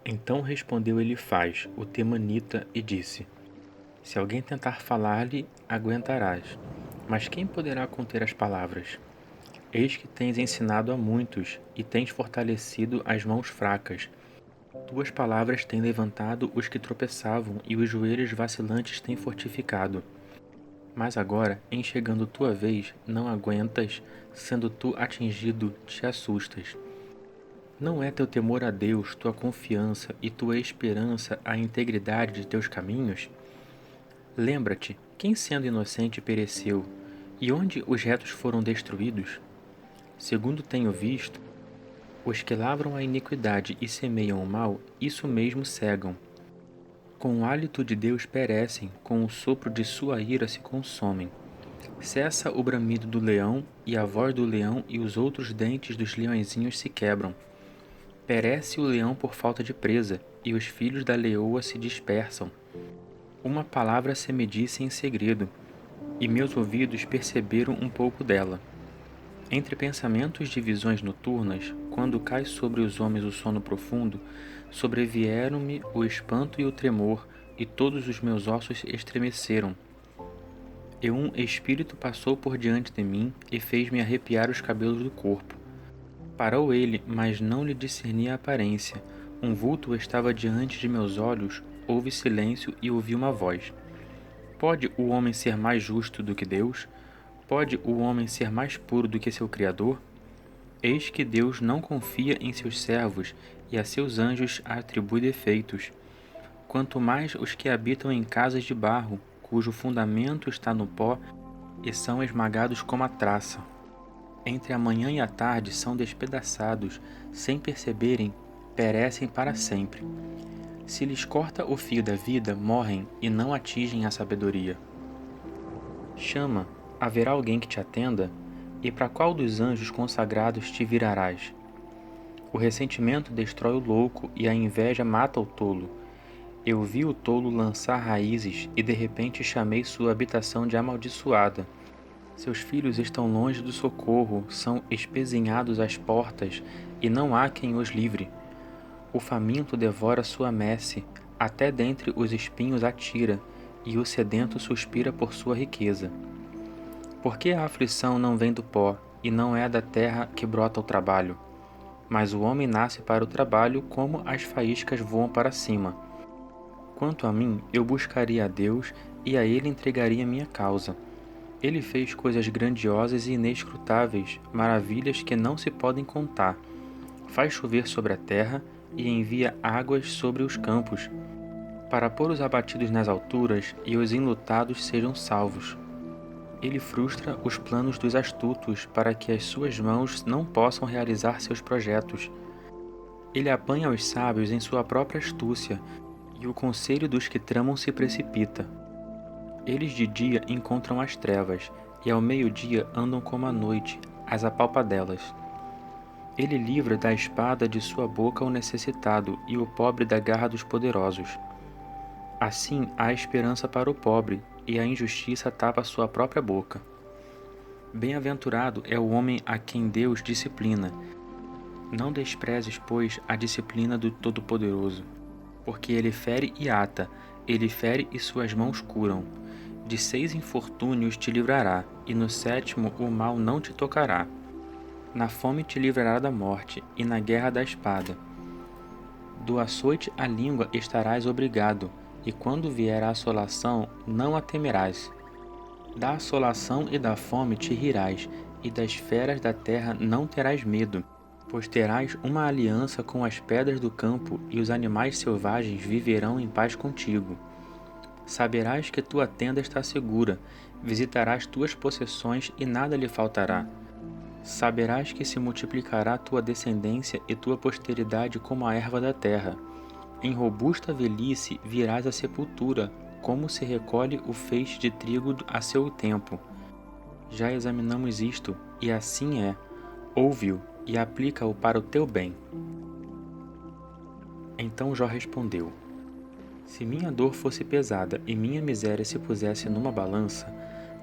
Então respondeu Elifaz, o temanita, e disse: Se alguém tentar falar-lhe, aguentarás. Mas quem poderá conter as palavras? Eis que tens ensinado a muitos, e tens fortalecido as mãos fracas. Tuas palavras têm levantado os que tropeçavam, e os joelhos vacilantes têm fortificado. Mas agora, em chegando tua vez, não aguentas, sendo tu atingido, te assustas. Não é teu temor a Deus, tua confiança e tua esperança a integridade de teus caminhos? Lembra-te, quem sendo inocente pereceu, e onde os retos foram destruídos? Segundo tenho visto, os que lavram a iniquidade e semeiam o mal, isso mesmo cegam. Com o hálito de Deus perecem, com o sopro de sua ira se consomem. Cessa o bramido do leão, e a voz do leão e os outros dentes dos leõezinhos se quebram. Perece o leão por falta de presa, e os filhos da leoa se dispersam. Uma palavra se me disse em segredo, e meus ouvidos perceberam um pouco dela. Entre pensamentos de visões noturnas, quando cai sobre os homens o sono profundo, sobrevieram-me o espanto e o tremor, e todos os meus ossos estremeceram. E um espírito passou por diante de mim e fez-me arrepiar os cabelos do corpo. Parou ele, mas não lhe discerni a aparência. Um vulto estava diante de meus olhos, houve silêncio e ouvi uma voz. Pode o homem ser mais justo do que Deus? Pode o homem ser mais puro do que seu Criador? Eis que Deus não confia em seus servos e a seus anjos atribui defeitos. Quanto mais os que habitam em casas de barro, cujo fundamento está no pó, e são esmagados como a traça. Entre a manhã e a tarde são despedaçados, sem perceberem, perecem para sempre. Se lhes corta o fio da vida, morrem e não atingem a sabedoria. Chama, haverá alguém que te atenda? E para qual dos anjos consagrados te virarás? O ressentimento destrói o louco e a inveja mata o tolo. Eu vi o tolo lançar raízes e de repente chamei sua habitação de amaldiçoada. Seus filhos estão longe do socorro, são espezinhados às portas e não há quem os livre. O faminto devora sua messe, até dentre os espinhos atira, e o sedento suspira por sua riqueza. Por que a aflição não vem do pó, e não é da terra que brota o trabalho? Mas o homem nasce para o trabalho como as faíscas voam para cima. Quanto a mim, eu buscaria a Deus e a Ele entregaria minha causa. Ele fez coisas grandiosas e inescrutáveis, maravilhas que não se podem contar. Faz chover sobre a terra e envia águas sobre os campos, para pôr os abatidos nas alturas e os enlutados sejam salvos. Ele frustra os planos dos astutos para que as suas mãos não possam realizar seus projetos. Ele apanha os sábios em sua própria astúcia, e o conselho dos que tramam se precipita. Eles de dia encontram as trevas, e ao meio-dia andam como a noite, as apalpadelas. Ele livra da espada de sua boca o necessitado e o pobre da garra dos poderosos. Assim há esperança para o pobre, e a injustiça tapa sua própria boca. Bem-aventurado é o homem a quem Deus disciplina. Não desprezes, pois, a disciplina do Todo-Poderoso, porque ele fere e ata, ele fere e suas mãos curam. De 6 infortúnios te livrará, e no 7º o mal não te tocará. Na fome te livrará da morte, e na guerra da espada. Do açoite à língua estarás obrigado, e quando vier a assolação, não a temerás. Da assolação e da fome te rirás, e das feras da terra não terás medo, pois terás uma aliança com as pedras do campo, e os animais selvagens viverão em paz contigo. Saberás que tua tenda está segura, visitarás tuas possessões e nada lhe faltará. Saberás que se multiplicará tua descendência e tua posteridade como a erva da terra. Em robusta velhice virás à sepultura, como se recolhe o feixe de trigo a seu tempo. Já examinamos isto, e assim é. Ouve-o e aplica-o para o teu bem. Então Jó respondeu: Se minha dor fosse pesada e minha miséria se pusesse numa balança,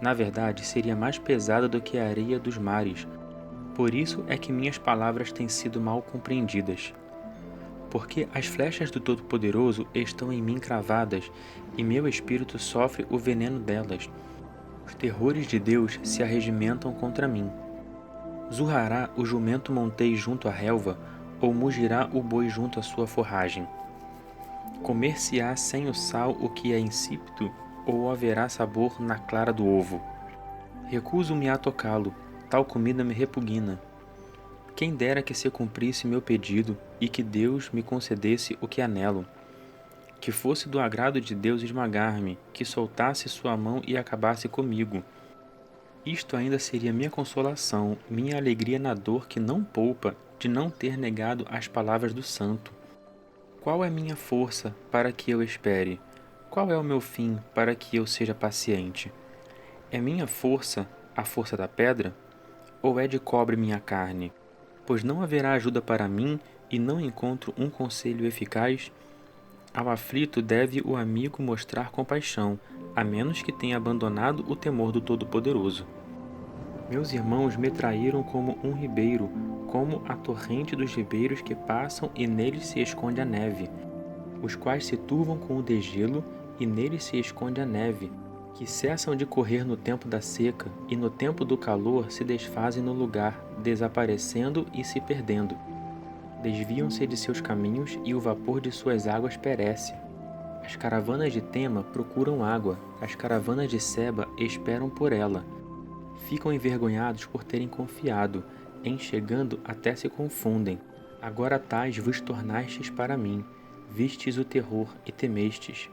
na verdade seria mais pesada do que a areia dos mares. Por isso é que minhas palavras têm sido mal compreendidas. Porque as flechas do Todo-Poderoso estão em mim cravadas, e meu espírito sofre o veneno delas. Os terrores de Deus se arregimentam contra mim. Zurrará o jumento montês junto à relva, ou mugirá o boi junto à sua forragem? Comer-se-á sem o sal o que é insípido, ou haverá sabor na clara do ovo? Recuso-me a tocá-lo, tal comida me repugna. Quem dera que se cumprisse meu pedido e que Deus me concedesse o que anelo. Que fosse do agrado de Deus esmagar-me, que soltasse sua mão e acabasse comigo. Isto ainda seria minha consolação, minha alegria na dor que não poupa de não ter negado as palavras do santo. Qual é minha força para que eu espere? Qual é o meu fim para que eu seja paciente? É minha força a força da pedra? Ou é de cobre minha carne? Pois não haverá ajuda para mim e não encontro um conselho eficaz. Ao aflito deve o amigo mostrar compaixão, a menos que tenha abandonado o temor do Todo-Poderoso. Meus irmãos me traíram como um ribeiro, como a torrente dos ribeiros que passam e neles se esconde a neve, os quais se turvam com o degelo e neles se esconde a neve, que cessam de correr no tempo da seca e no tempo do calor se desfazem no lugar, desaparecendo e se perdendo. Desviam-se de seus caminhos e o vapor de suas águas perece. As caravanas de Tema procuram água, as caravanas de Seba esperam por ela. Ficam envergonhados por terem confiado, em chegando até se confundem. Agora tais vos tornastes para mim, vistes o terror e temestes.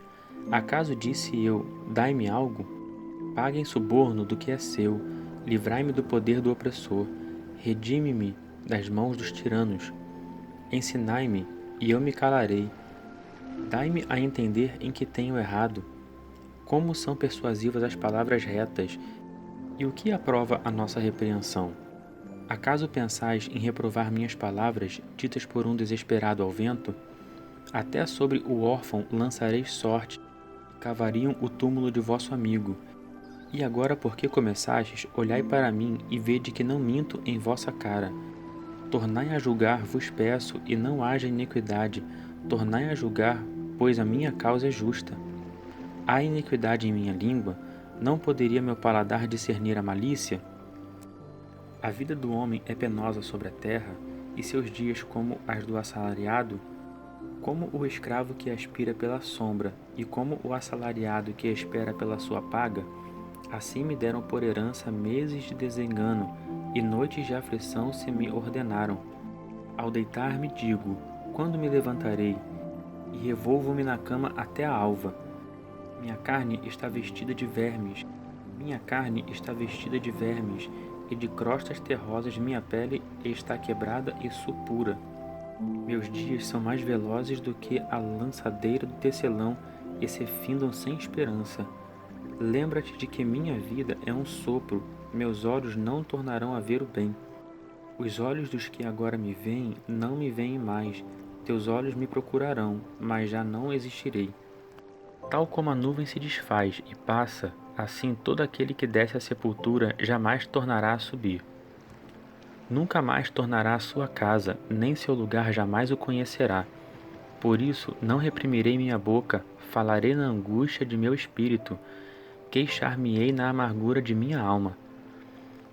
Acaso disse eu, dai-me algo? Paguem suborno do que é seu, livrai-me do poder do opressor, redime-me das mãos dos tiranos. Ensinai-me, e eu me calarei. Dai-me a entender em que tenho errado. Como são persuasivas as palavras retas, e o que aprova a nossa repreensão? Acaso pensais em reprovar minhas palavras, ditas por um desesperado ao vento? Até sobre o órfão lançareis sorte, cavariam o túmulo de vosso amigo. E agora, porque começastes, olhai para mim e vede que não minto em vossa cara. Tornai a julgar, vos peço, e não haja iniquidade. Tornai a julgar, pois a minha causa é justa. Há iniquidade em minha língua? Não poderia meu paladar discernir a malícia? A vida do homem é penosa sobre a terra, e seus dias como as do assalariado? Como o escravo que aspira pela sombra, e como o assalariado que espera pela sua paga, assim me deram por herança meses de desengano, e noites de aflição se me ordenaram. Ao deitar-me digo, quando me levantarei? E revolvo-me na cama até a alva. Minha carne está vestida de vermes, minha carne está vestida de vermes, e de crostas terrosas minha pele está quebrada e supura. Meus dias são mais velozes do que a lançadeira do tecelão e se findam sem esperança. Lembra-te de que minha vida é um sopro, meus olhos não tornarão a ver o bem. Os olhos dos que agora me veem não me veem mais, teus olhos me procurarão, mas já não existirei. Tal como a nuvem se desfaz e passa, assim todo aquele que desce à sepultura jamais tornará a subir. Nunca mais tornará à sua casa, nem seu lugar jamais o conhecerá. Por isso não reprimirei minha boca, falarei na angústia de meu espírito, queixar-me-ei na amargura de minha alma.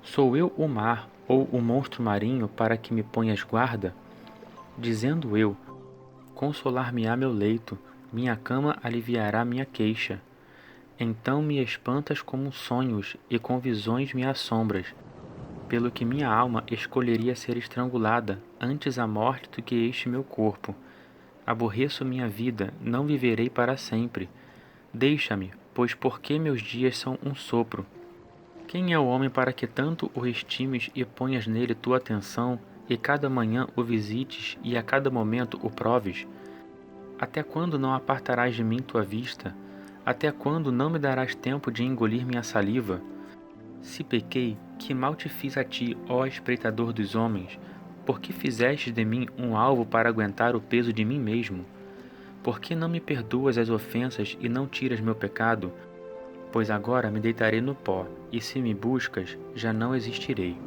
Sou eu o mar ou o monstro marinho para que me ponhas guarda? Dizendo eu, consolar-me-á meu leito, minha cama aliviará minha queixa. Então me espantas com sonhos e com visões me assombras, pelo que minha alma escolheria ser estrangulada antes a morte do que este meu corpo. Aborreço minha vida, não viverei para sempre. Deixa-me, pois porque meus dias são um sopro. Quem é o homem para que tanto o estimes e ponhas nele tua atenção, e cada manhã o visites e a cada momento o proves? Até quando não apartarás de mim tua vista? Até quando não me darás tempo de engolir minha saliva? Se pequei, que mal te fiz a ti, ó espreitador dos homens? Por que fizeste de mim um alvo para aguentar o peso de mim mesmo? Por que não me perdoas as ofensas e não tiras meu pecado? Pois agora me deitarei no pó, e se me buscas, já não existirei.